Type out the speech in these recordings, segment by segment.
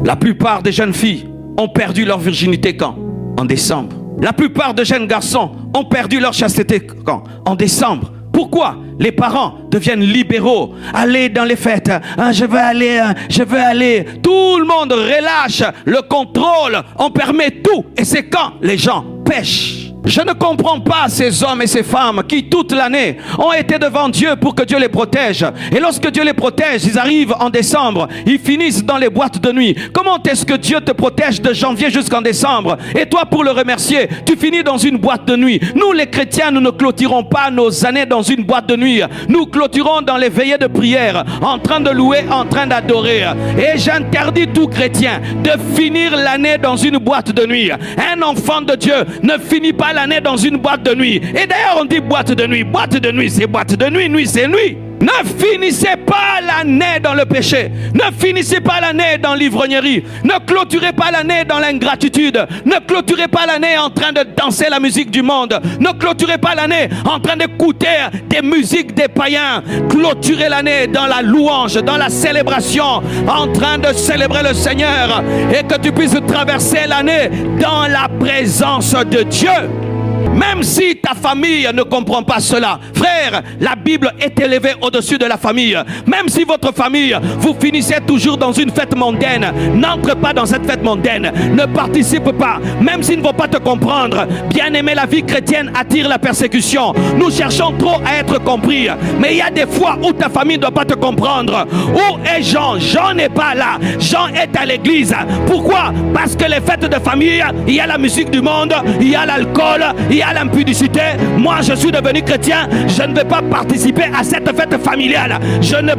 La plupart des jeunes filles ont perdu leur virginité quand? En décembre. La plupart des jeunes garçons ont perdu leur chasteté quand? En décembre. Pourquoi les parents deviennent libéraux? Aller dans les fêtes, je veux aller. Tout le monde relâche le contrôle. On permet tout. Et c'est quand les gens pêchent. Je ne comprends pas ces hommes et ces femmes qui toute l'année ont été devant Dieu pour que Dieu les protège. Et lorsque Dieu les protège, ils arrivent en décembre, ils finissent dans les boîtes de nuit. Comment est-ce que Dieu te protège de janvier jusqu'en décembre? Et toi, pour le remercier, tu finis dans une boîte de nuit. Nous les chrétiens, nous ne clôturons pas nos années dans une boîte de nuit. Nous clôturons dans les veillées de prière, en train de louer, en train d'adorer. Et j'interdis tout chrétien de finir l'année dans une boîte de nuit. Un enfant de Dieu ne finit pas l'année dans une boîte de nuit. Et d'ailleurs on dit boîte de nuit. Boîte de nuit c'est boîte de nuit. Nuit c'est nuit. Ne finissez pas l'année dans le péché. Ne finissez pas l'année dans l'ivrognerie. Ne clôturez pas l'année dans l'ingratitude. Ne clôturez pas l'année en train de danser la musique du monde. Ne clôturez pas l'année en train d'écouter des musiques des païens. Clôturez l'année dans la louange, dans la célébration, en train de célébrer le Seigneur, et que tu puisses traverser l'année dans la présence de Dieu. Même si ta famille ne comprend pas cela, frère, la Bible est élevée au-dessus de la famille. Même si votre famille, vous finissez toujours dans une fête mondaine, n'entre pas dans cette fête mondaine, ne participe pas, même s'ils ne vont pas te comprendre. Bien aimé, la vie chrétienne attire la persécution. Nous cherchons trop à être compris, mais il y a des fois où ta famille ne doit pas te comprendre. Où est Jean? Jean n'est pas là. Jean est à l'église. Pourquoi? Parce que les fêtes de famille, il y a la musique du monde, il y a l'alcool, il y a l'impudicité. Moi je suis devenu chrétien, je ne vais pas participer à cette fête familiale. Je ne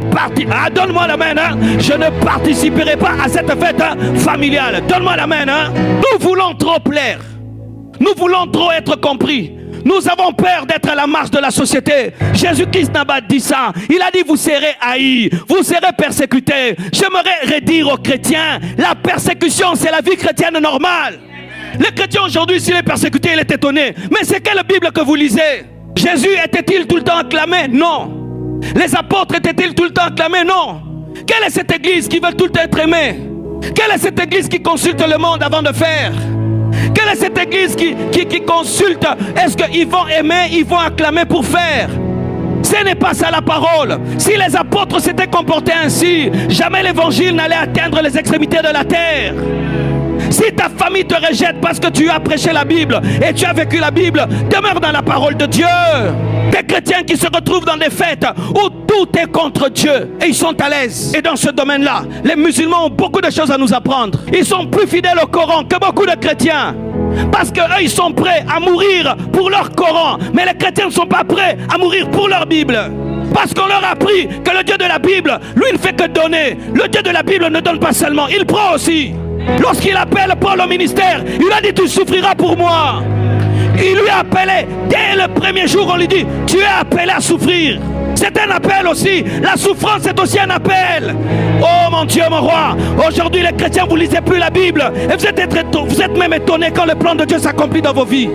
donne-moi la main, hein? Je ne participerai pas à cette fête familiale. Donne-moi la main, hein? Nous voulons trop plaire. Nous voulons trop être compris. Nous avons peur d'être à la marge de la société. Jésus-Christ n'a pas dit ça. Il a dit vous serez haïs, vous serez persécutés. J'aimerais redire aux chrétiens, la persécution c'est la vie chrétienne normale. Les chrétiens aujourd'hui, s'il est persécuté, il est étonné. Mais c'est quelle Bible que vous lisez? Jésus était-il tout le temps acclamé? Non. Les apôtres étaient-ils tout le temps acclamés? Non. Quelle est cette église qui veut tout le temps être aimée? Quelle est cette église qui consulte le monde avant de faire? Quelle est cette église qui consulte? Est-ce qu'ils vont aimer, ils vont acclamer pour faire? Ce n'est pas ça la parole. Si les apôtres s'étaient comportés ainsi, jamais l'évangile n'allait atteindre les extrémités de la terre. Si ta famille te rejette parce que tu as prêché la Bible et tu as vécu la Bible, demeure dans la parole de Dieu. Des chrétiens qui se retrouvent dans des fêtes où tout est contre Dieu et ils sont à l'aise. Et dans ce domaine-là, les musulmans ont beaucoup de choses à nous apprendre. Ils sont plus fidèles au Coran que beaucoup de chrétiens. Parce qu'eux, ils sont prêts à mourir pour leur Coran. Mais les chrétiens ne sont pas prêts à mourir pour leur Bible. Parce qu'on leur a appris que le Dieu de la Bible, lui, ne fait que donner. Le Dieu de la Bible ne donne pas seulement, il prend aussi. Lorsqu'il appelle Paul au ministère, il a dit tu souffriras pour moi. Il lui a appelé, dès le premier jour on lui dit tu es appelé à souffrir. C'est un appel aussi. La souffrance est aussi un appel. Oh mon Dieu, mon roi, aujourd'hui les chrétiens vous lisez plus la Bible. Et vous êtes même étonnés quand le plan de Dieu s'accomplit dans vos vies.